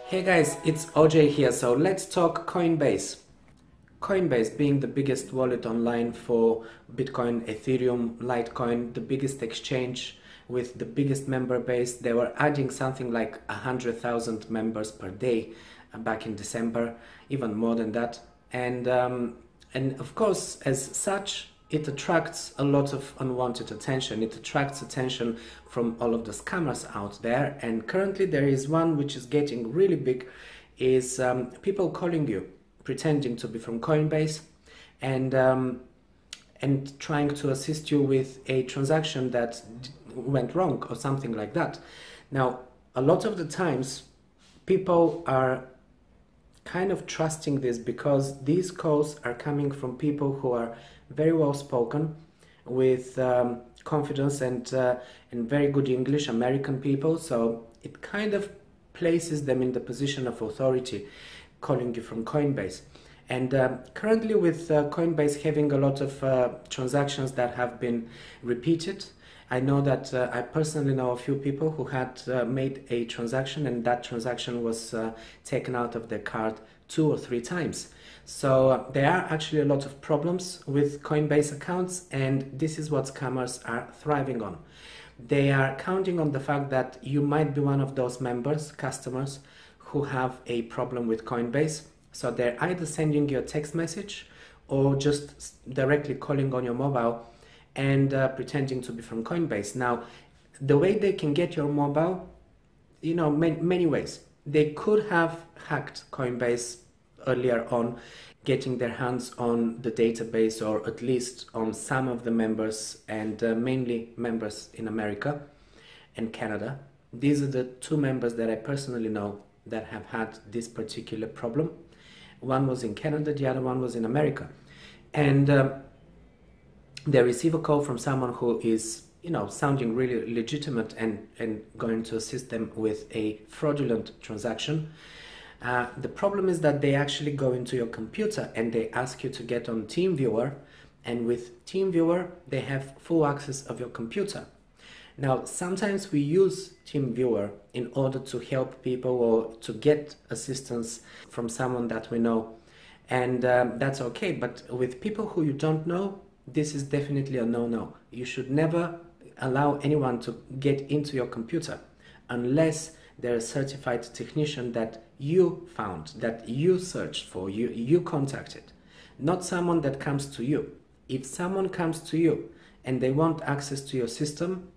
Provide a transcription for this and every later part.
Hey guys, it's OJ here. So let's talk Coinbase. Coinbase being the biggest wallet online for Bitcoin, Ethereum, Litecoin, the biggest exchange with the biggest member base. They were adding something like 100,000 members per day back in December, even more than that. And of course, as such, it attracts a lot of unwanted attention. It attracts attention from all of the scammers out there. And currently there is one which is getting really big, is people calling you, pretending to be from Coinbase and trying to assist you with a transaction that went wrong or something like that. Now, a lot of the times people are kind of trusting this because these calls are coming from people who are very well spoken, with confidence and very good English, American people. So it kind of places them in the position of authority, calling you from Coinbase. And currently with Coinbase having a lot of transactions that have been repeated, I know that I personally know a few people who had made a transaction and that transaction was taken out of their card 2 or 3 times. So there are actually a lot of problems with Coinbase accounts, and this is what scammers are thriving on. They are counting on the fact that you might be one of those members, customers, who have a problem with Coinbase. So they're either sending you a text message or just directly calling on your mobile and pretending to be from Coinbase. Now, the way they can get your mobile, you know, many ways. They could have hacked Coinbase earlier on, getting their hands on the database or at least on some of the members, and mainly members in America and Canada. These are the 2 members that I personally know that have had this particular problem. One was in Canada, the other one was in America. And they receive a call from someone who is, you know, sounding really legitimate and going to assist them with a fraudulent transaction. The problem is that they actually go into your computer and they ask you to get on TeamViewer, and with TeamViewer they have full access of your computer. Now, sometimes we use TeamViewer in order to help people or to get assistance from someone that we know, and that's okay. But with people who you don't know, this is definitely a no-no. You should never allow anyone to get into your computer unless they're a certified technician that you found, that you searched for, you contacted, not someone that comes to you. If someone comes to you and they want access to your system,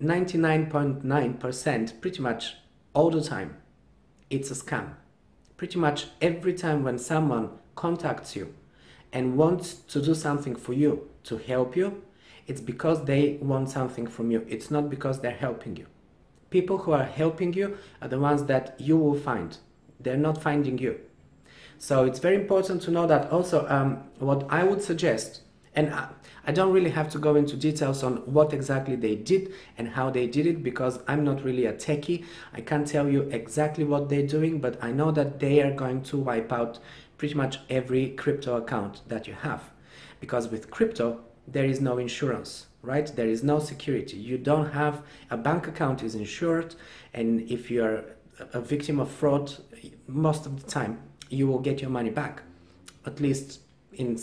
99.9%, pretty much all the time, it's a scam. Pretty much every time when someone contacts you and wants to do something for you, to help you, it's because they want something from you. It's not because they're helping you. People who are helping you are the ones that you will find. They're not finding you. So it's very important to know that. Also, what I would suggest, and I don't really have to go into details on what exactly they did and how they did it, because I'm not really a techie. I can't tell you exactly what they're doing, but I know that they are going to wipe out pretty much every crypto account that you have. Because with crypto, there is no insurance, right? There is no security. You don't have a bank account is insured, and if you're a victim of fraud, most of the time you will get your money back, at least in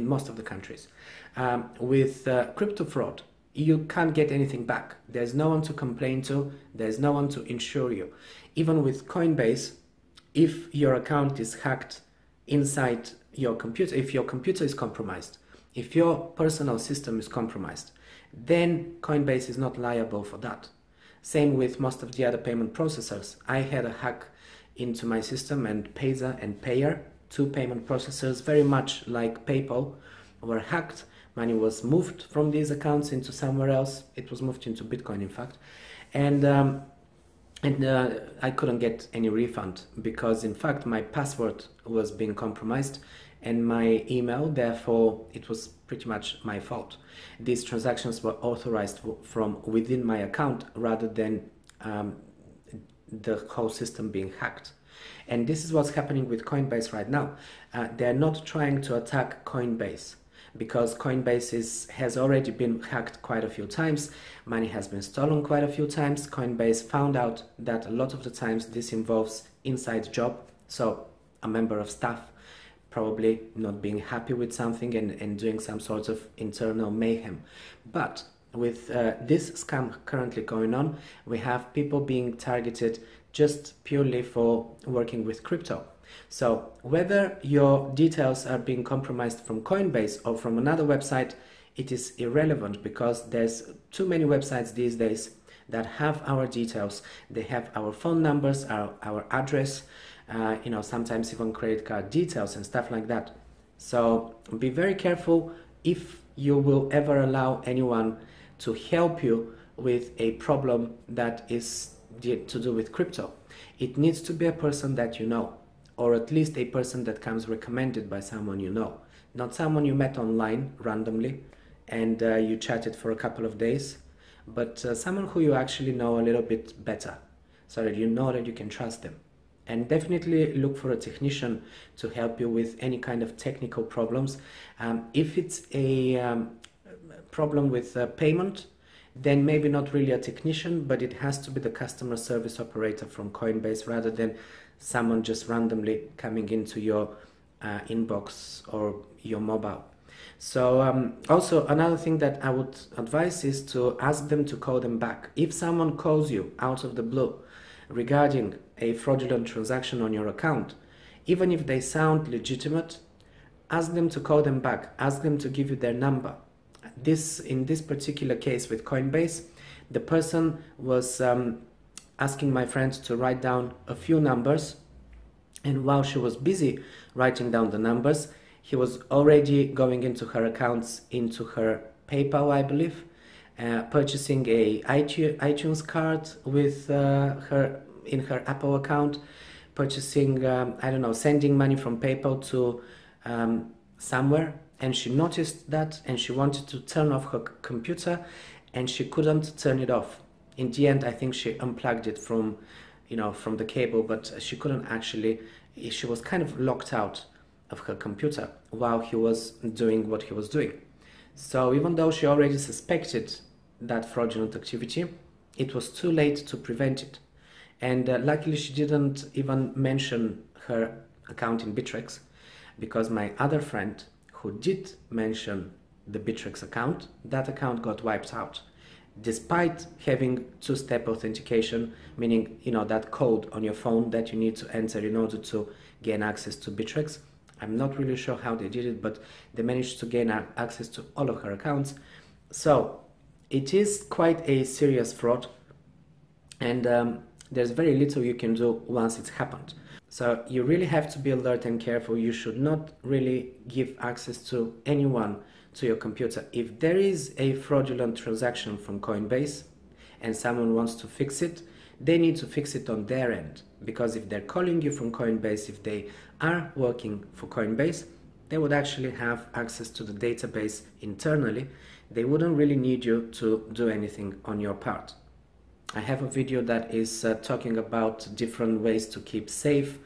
most of the countries. With crypto fraud, you can't get anything back. There's no one to complain to. There's no one to insure you. Even with Coinbase, if your account is hacked inside your computer, if your computer is compromised, if your personal system is compromised, then Coinbase is not liable for that. Same with most of the other payment processors. I had a hack into my system, and Payza and Payer, 2 payment processors very much like PayPal, were hacked. Money was moved from these accounts into somewhere else. It was moved into Bitcoin, in fact. And I couldn't get any refund because, in fact, my password was being compromised and my email, therefore it was pretty much my fault. These transactions were authorized from within my account rather than the whole system being hacked. And this is what's happening with Coinbase right now. They're not trying to attack Coinbase. because Coinbase has already been hacked quite a few times, money has been stolen quite a few times. Coinbase found out that a lot of the times this involves inside job, so a member of staff probably not being happy with something and doing some sort of internal mayhem. But with this scam currently going on, we have people being targeted just purely for working with crypto. So whether your details are being compromised from Coinbase or from another website, it is irrelevant, because there's too many websites these days that have our details. They have our phone numbers, our address, sometimes even credit card details and stuff like that. So be very careful if you will ever allow anyone to help you with a problem that is to do with crypto. It needs to be a person that you know, or at least a person that comes recommended by someone you know, not someone you met online randomly and you chatted for a couple of days, but someone who you actually know a little bit better, so that you know that you can trust them. And definitely look for a technician to help you with any kind of technical problems. If it's a problem with payment, then maybe not really a technician, but it has to be the customer service operator from Coinbase, rather than someone just randomly coming into your inbox or your mobile. So also another thing that I would advise is to ask them to call them back. If someone calls you out of the blue regarding a fraudulent transaction on your account, even if they sound legitimate, ask them to call them back, ask them to give you their number. In this particular case with Coinbase, the person was asking my friend to write down a few numbers, and while she was busy writing down the numbers, he was already going into her accounts, into her PayPal, I believe, purchasing a iTunes card with her in her Apple account, purchasing, sending money from PayPal to somewhere. And she noticed that, and she wanted to turn off her computer, and she couldn't turn it off. In the end, I think she unplugged it from the cable, but she couldn't actually. She was kind of locked out of her computer while he was doing what he was doing. So even though she already suspected that fraudulent activity, it was too late to prevent it. And luckily she didn't even mention her account in Bittrex, because my other friend who did mention the Bittrex account, that account got wiped out. Despite having two-step authentication, meaning that code on your phone that you need to enter in order to gain access to Bittrex. I'm not really sure how they did it, but they managed to gain access to all of her accounts. So it is quite a serious fraud, and there's very little you can do once it's happened. So you really have to be alert and careful. You should not really give access to anyone to your computer. If there is a fraudulent transaction from Coinbase and someone wants to fix it, they need to fix it on their end, because if they're calling you from Coinbase, if they are working for Coinbase, they would actually have access to the database internally. They wouldn't really need you to do anything on your part. I have a video that is talking about different ways to keep safe,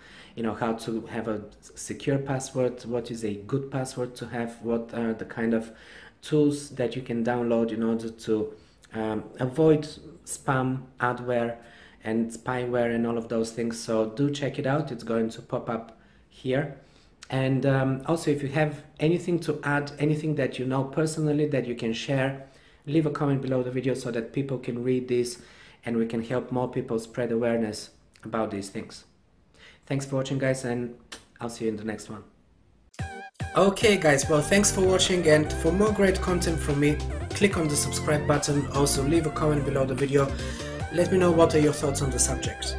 how to have a secure password, what is a good password to have, what are the kind of tools that you can download in order to avoid spam, adware and spyware and all of those things. So do check it out. It's going to pop up here. And also, if you have anything to add, anything that you know personally that you can share, leave a comment below the video so that people can read this and we can help more people spread awareness about these things. Thanks for watching, guys, and I'll see you in the next one. Okay guys, well, thanks for watching, and for more great content from me, click on the subscribe button. Also leave a comment below the video. Let me know what are your thoughts on the subject.